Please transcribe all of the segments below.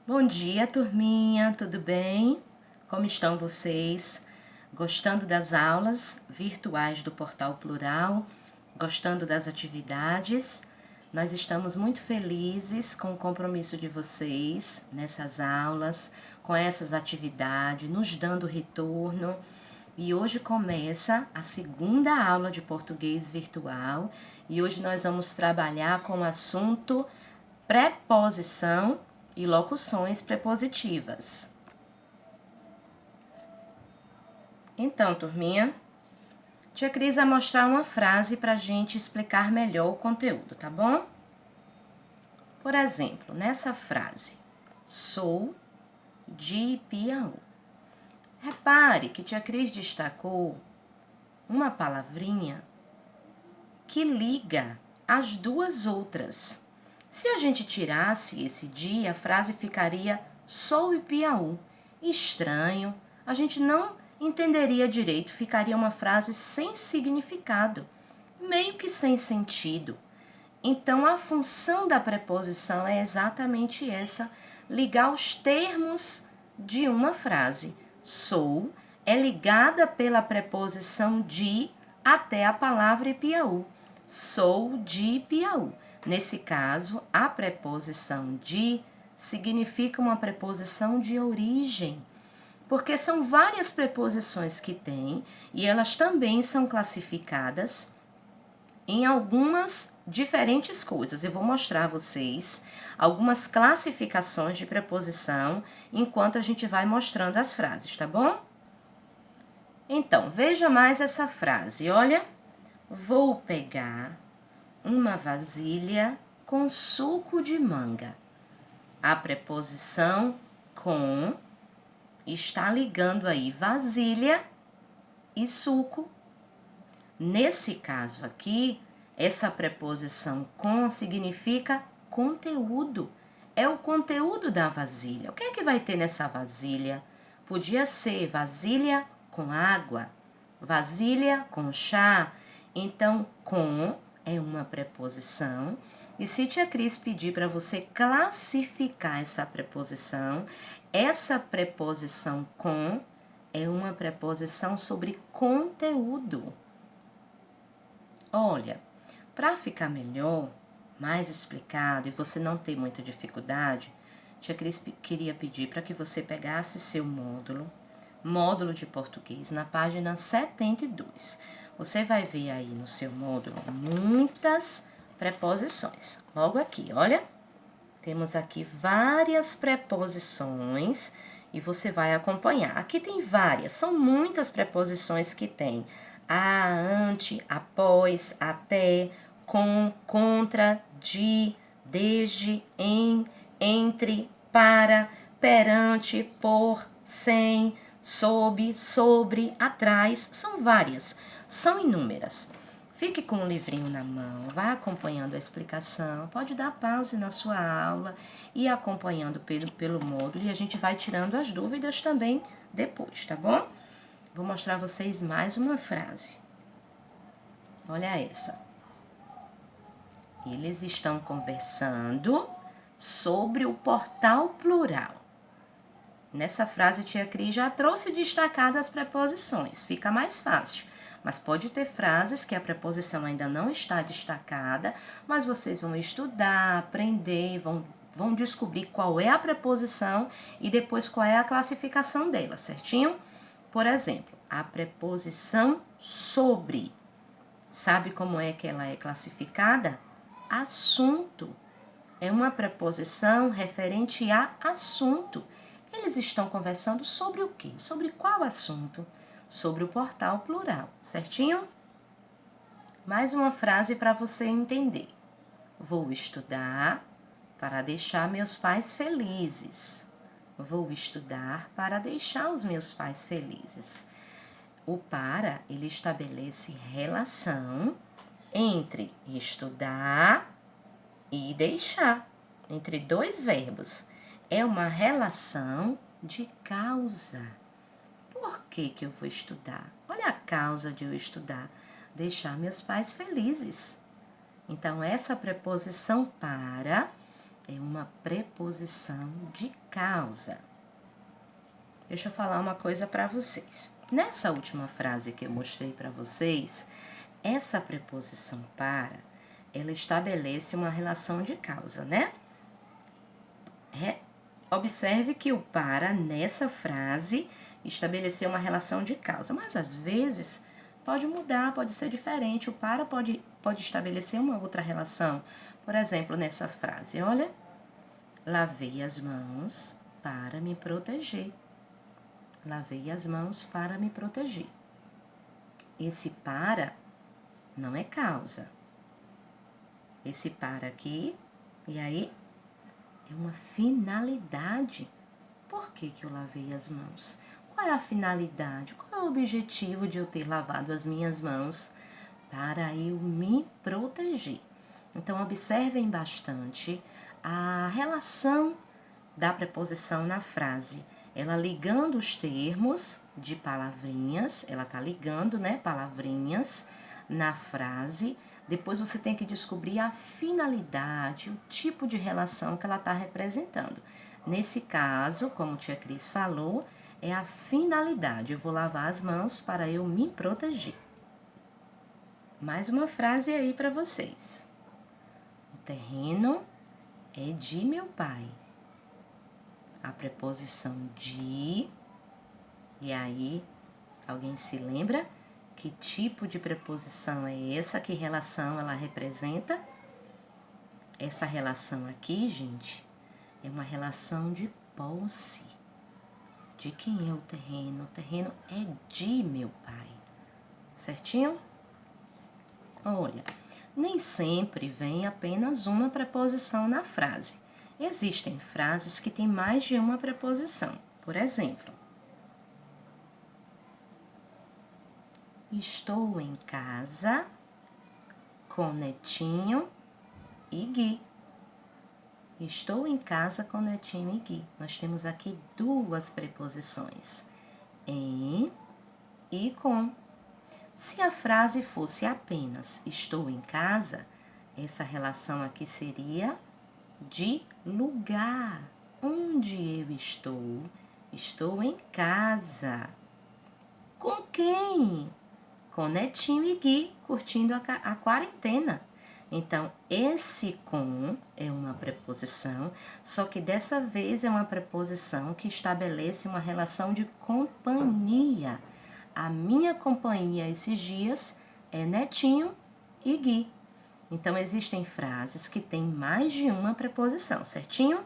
Bom dia, turminha, tudo bem? Como estão vocês? Gostando das aulas virtuais do Portal Plural? Gostando das atividades? Nós estamos muito felizes com o compromisso de vocês nessas aulas, com essas atividades, nos dando retorno. E hoje começa a segunda aula de português virtual e hoje nós vamos trabalhar com o assunto preposição e locuções prepositivas. Então, turminha, tia Cris vai mostrar uma frase para a gente explicar melhor o conteúdo, tá bom? Por exemplo, nessa frase, sou de Piauí. Repare que tia Cris destacou uma palavrinha que liga as duas outras. Se a gente tirasse esse de, a frase ficaria sou Ipiaú. Estranho, a gente não entenderia direito, ficaria uma frase sem significado, meio que sem sentido. Então, a função da preposição é exatamente essa, ligar os termos de uma frase. Sou é ligada pela preposição de até a palavra Ipiaú. Sou de Piauí. Nesse caso, a preposição de significa uma preposição de origem, porque são várias preposições que tem e elas também são classificadas em algumas diferentes coisas. Eu vou mostrar a vocês algumas classificações de preposição enquanto a gente vai mostrando as frases, tá bom? Então, veja mais essa frase, olha. Vou pegar uma vasilha com suco de manga. A preposição com está ligando aí vasilha e suco. Nesse caso aqui, essa preposição com significa conteúdo. É o conteúdo da vasilha. O que é que vai ter nessa vasilha? Podia ser vasilha com água, vasilha com chá. Então, com é uma preposição. E se tia Cris pedir para você classificar essa preposição com é uma preposição sobre conteúdo. Olha, para ficar melhor, mais explicado e você não ter muita dificuldade, tia Cris queria pedir para que você pegasse seu módulo de português, na página 72. Você vai ver aí no seu módulo muitas preposições. Logo aqui, olha, temos aqui várias preposições e você vai acompanhar. Aqui tem várias, são muitas preposições que tem. A, ante, após, até, com, contra, de, desde, em, entre, para, perante, por, sem, sob, sobre, atrás, são várias, são inúmeras. Fique com o livrinho na mão, vá acompanhando a explicação, pode dar pause na sua aula e ir acompanhando pelo módulo e a gente vai tirando as dúvidas também depois, tá bom? Vou mostrar a vocês mais uma frase. Olha essa. Eles estão conversando sobre o Portal Plural. Nessa frase, tia Cris já trouxe destacado as preposições, fica mais fácil. Mas pode ter frases que a preposição ainda não está destacada, mas vocês vão estudar, aprender, vão descobrir qual é a preposição e depois qual é a classificação dela, certinho? Por exemplo, a preposição sobre. Sabe como é que ela é classificada? Assunto. É uma preposição referente a assunto. Eles estão conversando sobre o quê? Sobre qual assunto? Sobre o Portal Plural, certinho? Mais uma frase para você entender. Vou estudar para deixar meus pais felizes. Vou estudar para deixar os meus pais felizes. O para, ele estabelece relação entre estudar e deixar, entre dois verbos. É uma relação de causa. Por que eu vou estudar? Olha a causa de eu estudar. Deixar meus pais felizes. Então, essa preposição para é uma preposição de causa. Deixa eu falar uma coisa para vocês. Nessa última frase que eu mostrei para vocês, essa preposição para, ela estabelece uma relação de causa, né? Observe que o para, nessa frase, estabeleceu uma relação de causa, mas às vezes pode mudar, pode ser diferente. O para pode estabelecer uma outra relação. Por exemplo, nessa frase, olha, lavei as mãos para me proteger. Lavei as mãos para me proteger. Esse para não é causa. Esse para aqui, e aí, é uma finalidade. Por que eu lavei as mãos? Qual é a finalidade? Qual é o objetivo de eu ter lavado as minhas mãos? Para eu me proteger. Então, observem bastante a relação da preposição na frase. Ela ligando os termos de palavrinhas, ela tá ligando, né, palavrinhas na frase. Depois você tem que descobrir a finalidade, o tipo de relação que ela está representando. Nesse caso, como a tia Cris falou, é a finalidade. Eu vou lavar as mãos para eu me proteger. Mais uma frase aí para vocês. O terreno é de meu pai. A preposição de, e aí, alguém se lembra? Que tipo de preposição é essa? Que relação ela representa? Essa relação aqui, gente, é uma relação de posse. De quem é o terreno? O terreno é de meu pai. Certinho? Olha, nem sempre vem apenas uma preposição na frase. Existem frases que têm mais de uma preposição. Por exemplo, estou em casa com Netinho e Gui. Estou em casa com Netinho e Gui. Nós temos aqui duas preposições, em e com. Se a frase fosse apenas estou em casa, essa relação aqui seria de lugar. Onde eu estou? Estou em casa. Com quem? Com Netinho e Gui, curtindo a quarentena. Então, esse com é uma preposição, só que dessa vez é uma preposição que estabelece uma relação de companhia. A minha companhia esses dias é Netinho e Gui. Então, existem frases que têm mais de uma preposição, certinho?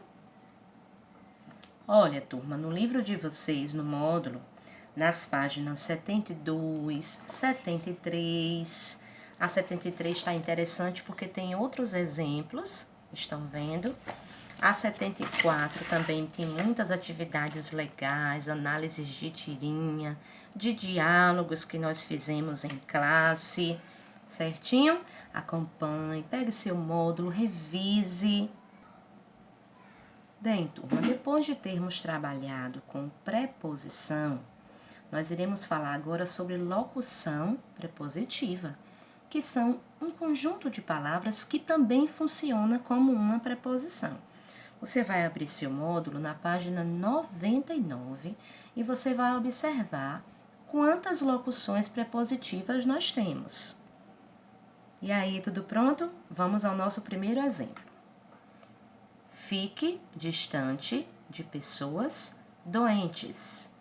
Olha, turma, no livro de vocês, no módulo, nas páginas 72, 73, a 73 está interessante porque tem outros exemplos, estão vendo? A 74 também tem muitas atividades legais, análises de tirinha, de diálogos que nós fizemos em classe, certinho? Acompanhe, pegue seu módulo, revise. Bem, turma, depois de termos trabalhado com preposição, nós iremos falar agora sobre locução prepositiva, que são um conjunto de palavras que também funciona como uma preposição. Você vai abrir seu módulo na página 99 e você vai observar quantas locuções prepositivas nós temos. E aí, tudo pronto? Vamos ao nosso primeiro exemplo. Fique distante de pessoas doentes.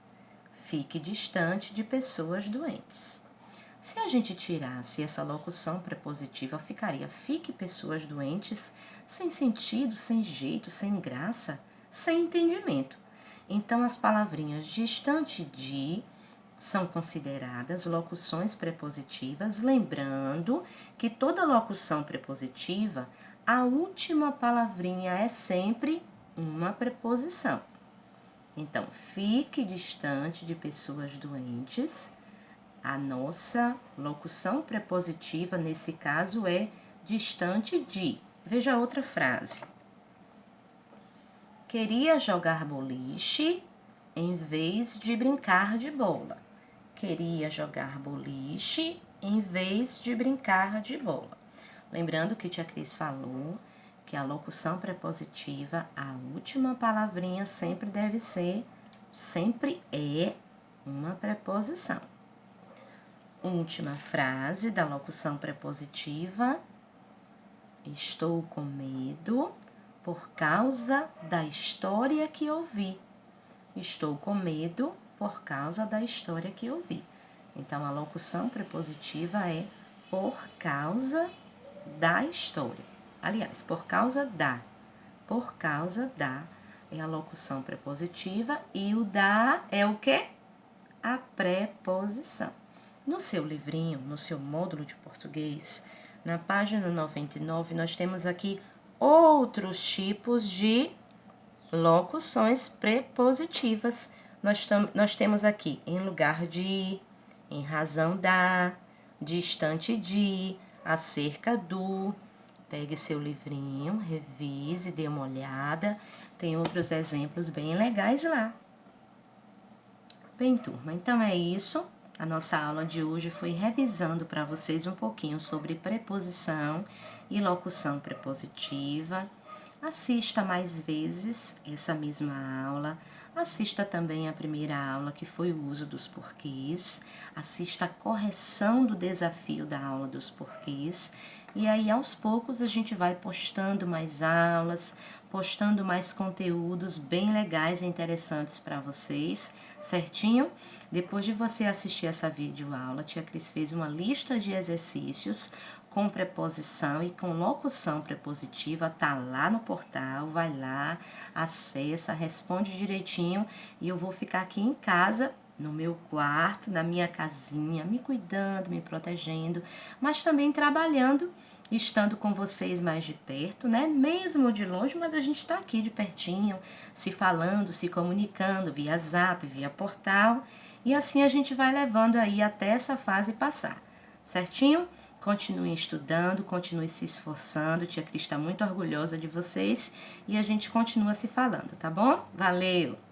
Fique distante de pessoas doentes. Se a gente tirasse essa locução prepositiva, ficaria fique pessoas doentes, sem sentido, sem jeito, sem graça, sem entendimento. Então, as palavrinhas distante de são consideradas locuções prepositivas, lembrando que toda locução prepositiva, a última palavrinha é sempre uma preposição. Então, fique distante de pessoas doentes. A nossa locução prepositiva, nesse caso, é distante de. Veja outra frase. Queria jogar boliche em vez de brincar de bola. Queria jogar boliche em vez de brincar de bola. Lembrando que tia Cris falou que a locução prepositiva, a última palavrinha sempre é uma preposição. Última frase da locução prepositiva: estou com medo por causa da história que ouvi. Estou com medo por causa da história que ouvi. Então, a locução prepositiva é por causa da história. Aliás, por causa da é a locução prepositiva e o da é o quê? A preposição. No seu livrinho, no seu módulo de português, na página 99, nós temos aqui outros tipos de locuções prepositivas. Nós temos aqui em lugar de, em razão da, distante de, acerca do. Pegue seu livrinho, revise, dê uma olhada. Tem outros exemplos bem legais lá. Bem, turma, então é isso. A nossa aula de hoje foi revisando para vocês um pouquinho sobre preposição e locução prepositiva. Assista mais vezes essa mesma aula. Assista também a primeira aula, que foi o uso dos porquês. Assista a correção do desafio da aula dos porquês. E aí, aos poucos, a gente vai postando mais aulas, postando mais conteúdos bem legais e interessantes para vocês, certinho? Depois de você assistir essa videoaula, a tia Cris fez uma lista de exercícios com preposição e com locução prepositiva, tá lá no portal, vai lá, acessa, responde direitinho e eu vou ficar aqui em casa, no meu quarto, na minha casinha, me cuidando, me protegendo, mas também trabalhando, estando com vocês mais de perto, né? Mesmo de longe, mas a gente tá aqui de pertinho, se falando, se comunicando via Zap, via portal, e assim a gente vai levando aí até essa fase passar, certinho? Continue estudando, continue se esforçando, tia Cris está muito orgulhosa de vocês e a gente continua se falando, tá bom? Valeu!